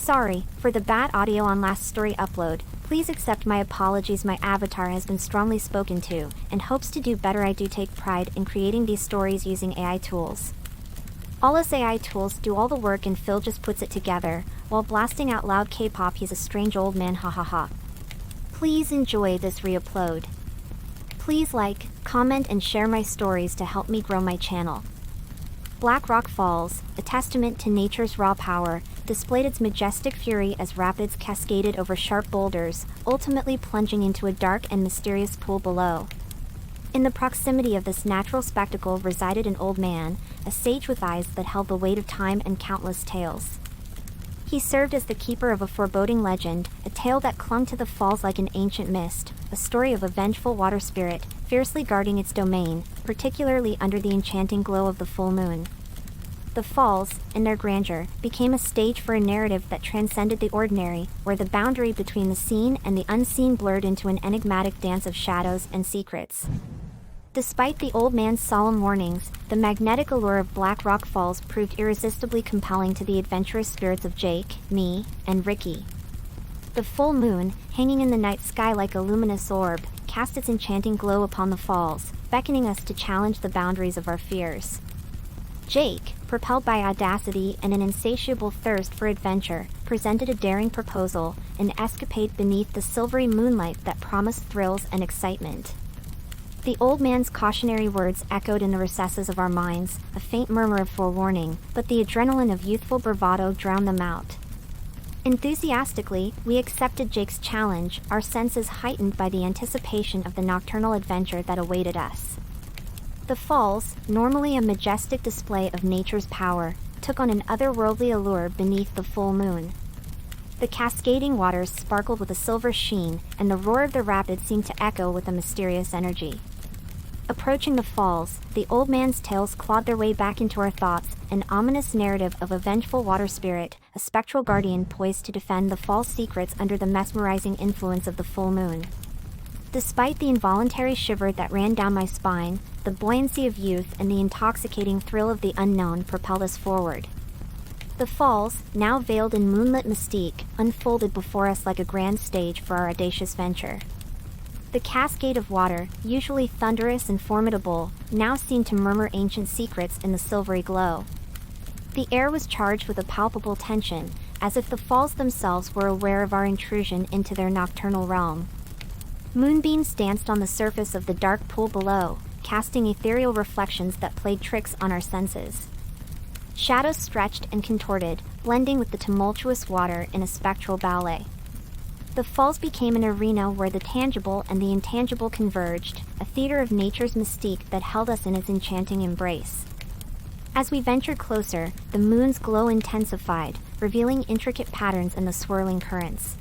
Sorry for the bad audio on last story upload. Please accept my apologies. My avatar has been strongly spoken to and hopes to do better. I do take pride in creating these stories using AI tools. All us AI tools do all the work and Phil just puts it together while blasting out loud K-pop. He's a strange old man, hahaha. Please enjoy this re-upload. Please like, comment and share my stories to help me grow my channel. Black Rock Falls, a testament to nature's raw power, displayed its majestic fury as rapids cascaded over sharp boulders, ultimately plunging into a dark and mysterious pool below. In the proximity of this natural spectacle resided an old man, a sage with eyes that held the weight of time and countless tales. He served as the keeper of a foreboding legend, a tale that clung to the falls like an ancient mist, a story of a vengeful water spirit, fiercely guarding its domain, particularly under the enchanting glow of the full moon. The falls, in their grandeur, became a stage for a narrative that transcended the ordinary, where the boundary between the seen and the unseen blurred into an enigmatic dance of shadows and secrets. Despite the old man's solemn warnings, the magnetic allure of Black Rock Falls proved irresistibly compelling to the adventurous spirits of Jake, me, and Ricky. The full moon, hanging in the night sky like a luminous orb, cast its enchanting glow upon the falls, beckoning us to challenge the boundaries of our fears. Jake, propelled by audacity and an insatiable thirst for adventure, presented a daring proposal, an escapade beneath the silvery moonlight that promised thrills and excitement. The old man's cautionary words echoed in the recesses of our minds, a faint murmur of forewarning, but the adrenaline of youthful bravado drowned them out. Enthusiastically, we accepted Jake's challenge, our senses heightened by the anticipation of the nocturnal adventure that awaited us. The falls, normally a majestic display of nature's power, took on an otherworldly allure beneath the full moon. The cascading waters sparkled with a silver sheen, and the roar of the rapids seemed to echo with a mysterious energy. Approaching the falls, the old man's tales clawed their way back into our thoughts, an ominous narrative of a vengeful water spirit, a spectral guardian poised to defend the falls' secrets under the mesmerizing influence of the full moon. Despite the involuntary shiver that ran down my spine, the buoyancy of youth and the intoxicating thrill of the unknown propelled us forward. The falls, now veiled in moonlit mystique, unfolded before us like a grand stage for our audacious venture. The cascade of water, usually thunderous and formidable, now seemed to murmur ancient secrets in the silvery glow. The air was charged with a palpable tension, as if the falls themselves were aware of our intrusion into their nocturnal realm. Moonbeams danced on the surface of the dark pool below, casting ethereal reflections that played tricks on our senses. Shadows stretched and contorted, blending with the tumultuous water in a spectral ballet. The falls became an arena where the tangible and the intangible converged, a theater of nature's mystique that held us in its enchanting embrace. As we ventured closer, the moon's glow intensified, revealing intricate patterns in the swirling currents.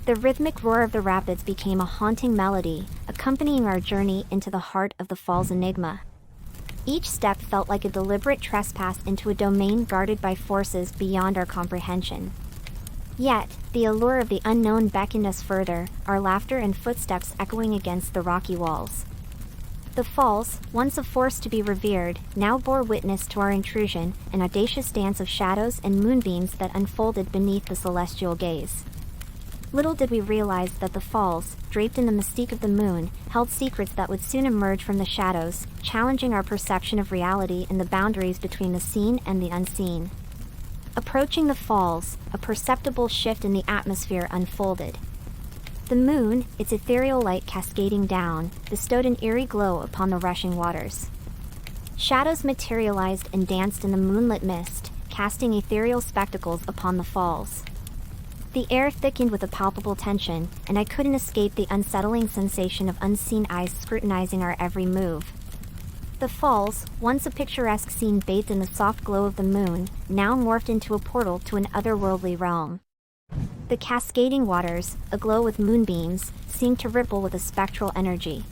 The rhythmic roar of the rapids became a haunting melody, accompanying our journey into the heart of the fall's enigma. Each step felt like a deliberate trespass into a domain guarded by forces beyond our comprehension. Yet, the allure of the unknown beckoned us further, our laughter and footsteps echoing against the rocky walls. The falls, once a force to be revered, now bore witness to our intrusion, an audacious dance of shadows and moonbeams that unfolded beneath the celestial gaze. Little did we realize that the falls, draped in the mystique of the moon, held secrets that would soon emerge from the shadows, challenging our perception of reality and the boundaries between the seen and the unseen. Approaching the falls, a perceptible shift in the atmosphere unfolded. The moon, its ethereal light cascading down, bestowed an eerie glow upon the rushing waters. Shadows materialized and danced in the moonlit mist, casting ethereal spectacles upon the falls. The air thickened with a palpable tension, and I couldn't escape the unsettling sensation of unseen eyes scrutinizing our every move. The falls, once a picturesque scene bathed in the soft glow of the moon, now morphed into a portal to an otherworldly realm. The cascading waters, aglow with moonbeams, seemed to ripple with a spectral energy.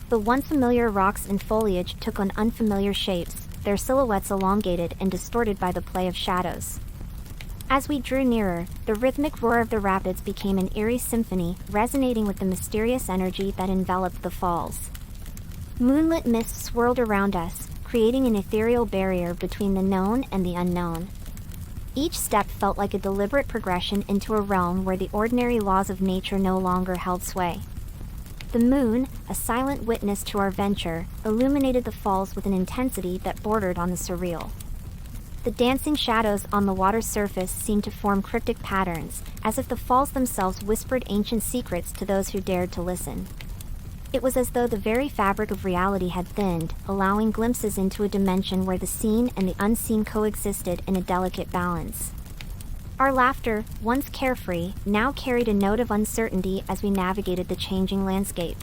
The once familiar rocks and foliage took on unfamiliar shapes, their silhouettes elongated and distorted by the play of shadows. As we drew nearer, the rhythmic roar of the rapids became an eerie symphony, resonating with the mysterious energy that enveloped the falls. Moonlit mist swirled around us, creating an ethereal barrier between the known and the unknown. Each step felt like a deliberate progression into a realm where the ordinary laws of nature no longer held sway. The moon, a silent witness to our venture, illuminated the falls with an intensity that bordered on the surreal. The dancing shadows on the water's surface seemed to form cryptic patterns, as if the falls themselves whispered ancient secrets to those who dared to listen. It was as though the very fabric of reality had thinned, allowing glimpses into a dimension where the seen and the unseen coexisted in a delicate balance. Our laughter, once carefree, now carried a note of uncertainty as we navigated the changing landscape.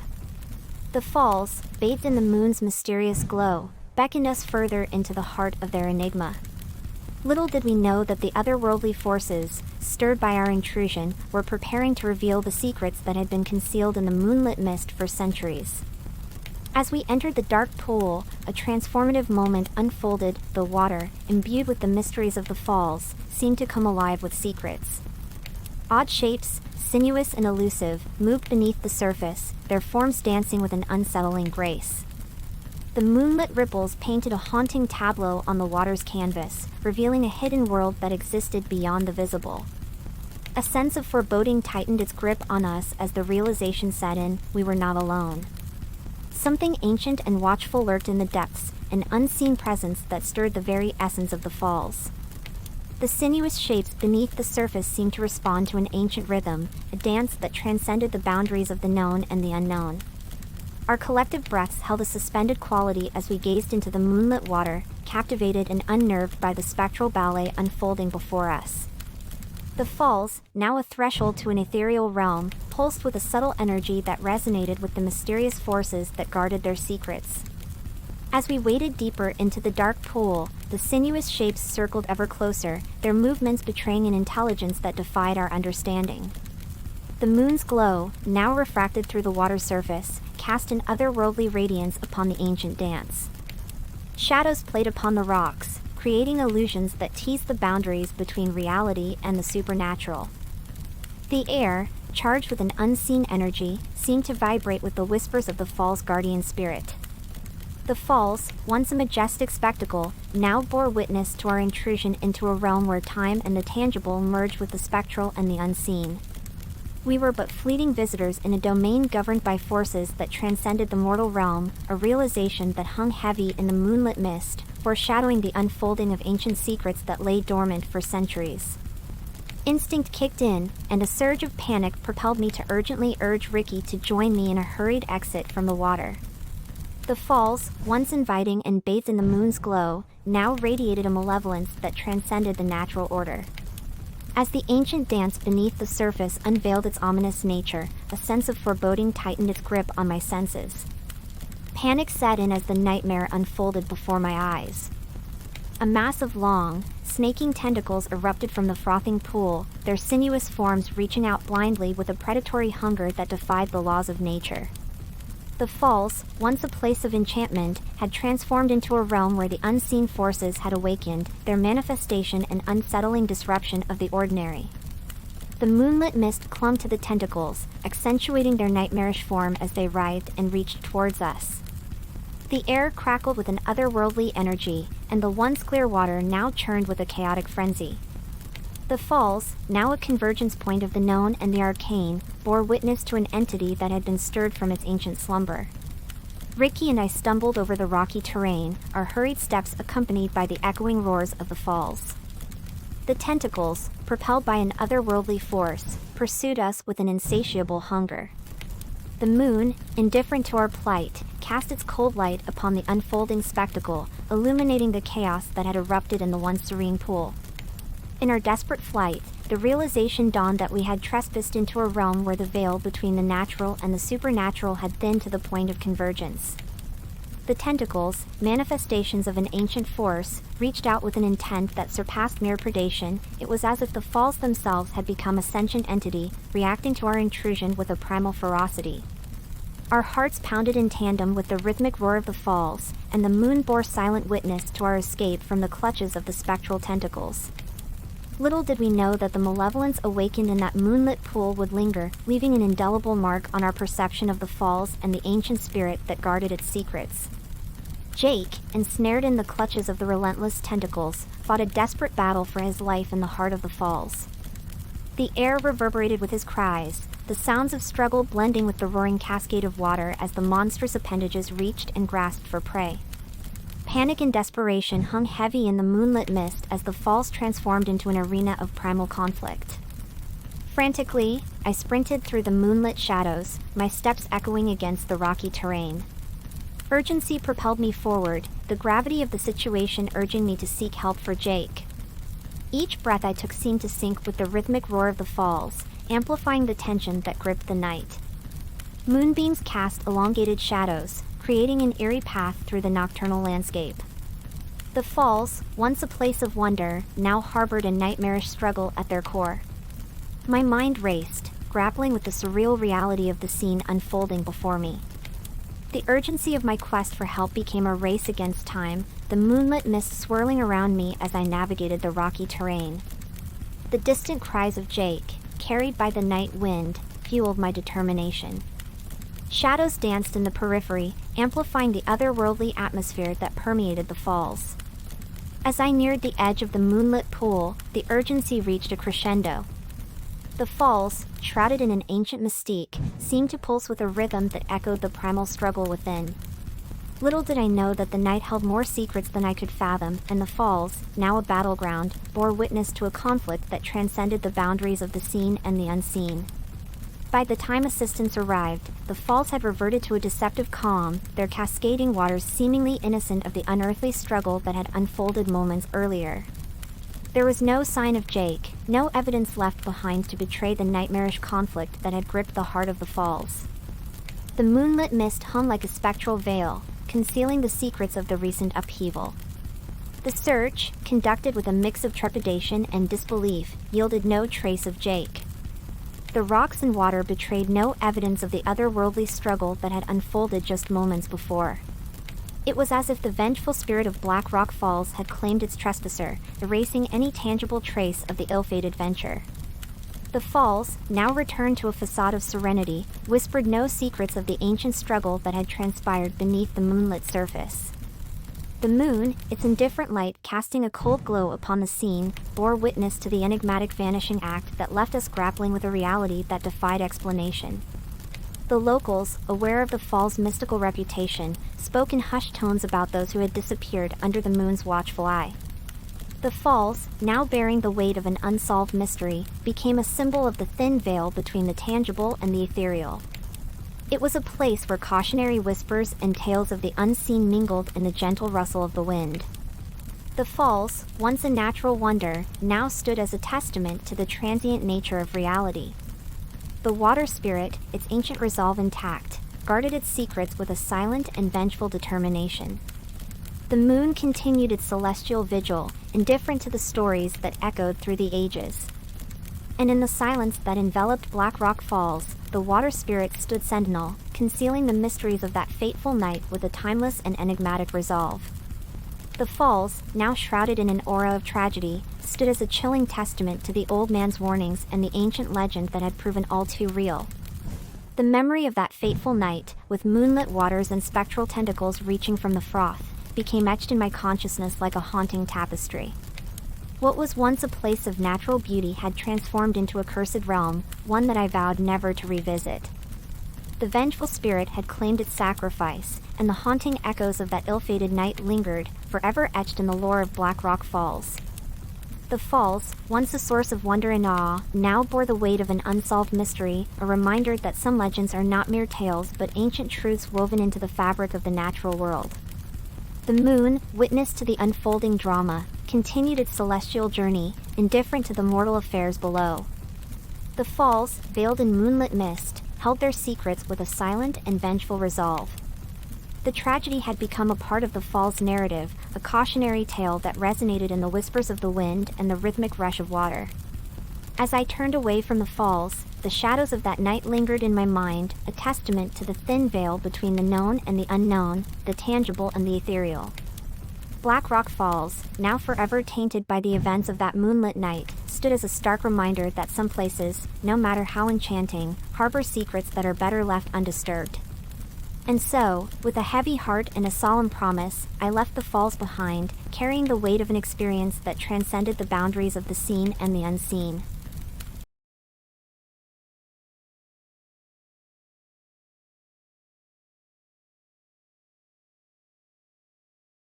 The falls, bathed in the moon's mysterious glow, beckoned us further into the heart of their enigma. Little did we know that the otherworldly forces, stirred by our intrusion, were preparing to reveal the secrets that had been concealed in the moonlit mist for centuries. As we entered the dark pool, a transformative moment unfolded. The water, imbued with the mysteries of the falls, seemed to come alive with secrets. Odd shapes, sinuous and elusive, moved beneath the surface, their forms dancing with an unsettling grace. The moonlit ripples painted a haunting tableau on the water's canvas, revealing a hidden world that existed beyond the visible. A sense of foreboding tightened its grip on us as the realization set in: we were not alone. Something ancient and watchful lurked in the depths, an unseen presence that stirred the very essence of the falls. The sinuous shapes beneath the surface seemed to respond to an ancient rhythm, a dance that transcended the boundaries of the known and the unknown. Our collective breaths held a suspended quality as we gazed into the moonlit water, captivated and unnerved by the spectral ballet unfolding before us. The falls, now a threshold to an ethereal realm, pulsed with a subtle energy that resonated with the mysterious forces that guarded their secrets. As we waded deeper into the dark pool, the sinuous shapes circled ever closer, their movements betraying an intelligence that defied our understanding. The moon's glow, now refracted through the water's surface, cast an otherworldly radiance upon the ancient dance. Shadows played upon the rocks, creating illusions that teased the boundaries between reality and the supernatural. The air, charged with an unseen energy, seemed to vibrate with the whispers of the fall's guardian spirit. The falls, once a majestic spectacle, now bore witness to our intrusion into a realm where time and the tangible merged with the spectral and the unseen. We were but fleeting visitors in a domain governed by forces that transcended the mortal realm, a realization that hung heavy in the moonlit mist, foreshadowing the unfolding of ancient secrets that lay dormant for centuries. Instinct kicked in, and a surge of panic propelled me to urgently urge Ricky to join me in a hurried exit from the water. The falls, once inviting and bathed in the moon's glow, now radiated a malevolence that transcended the natural order. As the ancient dance beneath the surface unveiled its ominous nature, a sense of foreboding tightened its grip on my senses. Panic set in as the nightmare unfolded before my eyes. A mass of long, snaking tentacles erupted from the frothing pool, their sinuous forms reaching out blindly with a predatory hunger that defied the laws of nature. The falls, once a place of enchantment, had transformed into a realm where the unseen forces had awakened, their manifestation an unsettling disruption of the ordinary. The moonlit mist clung to the tentacles, accentuating their nightmarish form as they writhed and reached towards us. The air crackled with an otherworldly energy, and the once clear water now churned with a chaotic frenzy. The falls, now a convergence point of the known and the arcane, bore witness to an entity that had been stirred from its ancient slumber. Ricky and I stumbled over the rocky terrain, our hurried steps accompanied by the echoing roars of the falls. The tentacles, propelled by an otherworldly force, pursued us with an insatiable hunger. The moon, indifferent to our plight, cast its cold light upon the unfolding spectacle, illuminating the chaos that had erupted in the once serene pool. In our desperate flight, the realization dawned that we had trespassed into a realm where the veil between the natural and the supernatural had thinned to the point of convergence. The tentacles, manifestations of an ancient force, reached out with an intent that surpassed mere predation. It was as if the falls themselves had become a sentient entity, reacting to our intrusion with a primal ferocity. Our hearts pounded in tandem with the rhythmic roar of the falls, and the moon bore silent witness to our escape from the clutches of the spectral tentacles. Little did we know that the malevolence awakened in that moonlit pool would linger, leaving an indelible mark on our perception of the falls and the ancient spirit that guarded its secrets. Jake, ensnared in the clutches of the relentless tentacles, fought a desperate battle for his life in the heart of the falls. The air reverberated with his cries, the sounds of struggle blending with the roaring cascade of water as the monstrous appendages reached and grasped for prey. Panic and desperation hung heavy in the moonlit mist as the falls transformed into an arena of primal conflict. Frantically, I sprinted through the moonlit shadows, my steps echoing against the rocky terrain. Urgency propelled me forward, the gravity of the situation urging me to seek help for Jake. Each breath I took seemed to sync with the rhythmic roar of the falls, amplifying the tension that gripped the night. Moonbeams cast elongated shadows, creating an eerie path through the nocturnal landscape. The falls, once a place of wonder, now harbored a nightmarish struggle at their core. My mind raced, grappling with the surreal reality of the scene unfolding before me. The urgency of my quest for help became a race against time, the moonlit mist swirling around me as I navigated the rocky terrain. The distant cries of Jake, carried by the night wind, fueled my determination. Shadows danced in the periphery, amplifying the otherworldly atmosphere that permeated the falls. As I neared the edge of the moonlit pool, the urgency reached a crescendo. The falls, shrouded in an ancient mystique, seemed to pulse with a rhythm that echoed the primal struggle within. Little did I know that the night held more secrets than I could fathom, and the falls, now a battleground, bore witness to a conflict that transcended the boundaries of the seen and the unseen. By the time assistance arrived, the falls had reverted to a deceptive calm, their cascading waters seemingly innocent of the unearthly struggle that had unfolded moments earlier. There was no sign of Jake, no evidence left behind to betray the nightmarish conflict that had gripped the heart of the falls. The moonlit mist hung like a spectral veil, concealing the secrets of the recent upheaval. The search, conducted with a mix of trepidation and disbelief, yielded no trace of Jake. The rocks and water betrayed no evidence of the otherworldly struggle that had unfolded just moments before. It was as if the vengeful spirit of Black Rock Falls had claimed its trespasser, erasing any tangible trace of the ill-fated venture. The falls, now returned to a facade of serenity, whispered no secrets of the ancient struggle that had transpired beneath the moonlit surface. The moon, its indifferent light casting a cold glow upon the scene, bore witness to the enigmatic vanishing act that left us grappling with a reality that defied explanation. The locals, aware of the fall's mystical reputation, spoke in hushed tones about those who had disappeared under the moon's watchful eye. The falls, now bearing the weight of an unsolved mystery, became a symbol of the thin veil between the tangible and the ethereal. It was a place where cautionary whispers and tales of the unseen mingled in the gentle rustle of the wind. The falls, once a natural wonder, now stood as a testament to the transient nature of reality. The water spirit, its ancient resolve intact, guarded its secrets with a silent and vengeful determination. The moon continued its celestial vigil, indifferent to the stories that echoed through the ages. And in the silence that enveloped Black Rock Falls, the water spirit stood sentinel, concealing the mysteries of that fateful night with a timeless and enigmatic resolve. The falls, now shrouded in an aura of tragedy, stood as a chilling testament to the old man's warnings and the ancient legend that had proven all too real. The memory of that fateful night, with moonlit waters and spectral tentacles reaching from the froth, became etched in my consciousness like a haunting tapestry. What was once a place of natural beauty had transformed into a cursed realm, one that I vowed never to revisit. The vengeful spirit had claimed its sacrifice, and the haunting echoes of that ill-fated night lingered, forever etched in the lore of Black Rock Falls. The falls, once a source of wonder and awe, now bore the weight of an unsolved mystery, a reminder that some legends are not mere tales but ancient truths woven into the fabric of the natural world. The moon, witness to the unfolding drama, continued its celestial journey, indifferent to the mortal affairs below. The falls, veiled in moonlit mist, held their secrets with a silent and vengeful resolve. The tragedy had become a part of the fall's narrative, a cautionary tale that resonated in the whispers of the wind and the rhythmic rush of water. As I turned away from the falls, the shadows of that night lingered in my mind, a testament to the thin veil between the known and the unknown, the tangible and the ethereal. Black Rock Falls, now forever tainted by the events of that moonlit night, stood as a stark reminder that some places, no matter how enchanting, harbor secrets that are better left undisturbed. And so, with a heavy heart and a solemn promise, I left the falls behind, carrying the weight of an experience that transcended the boundaries of the seen and the unseen.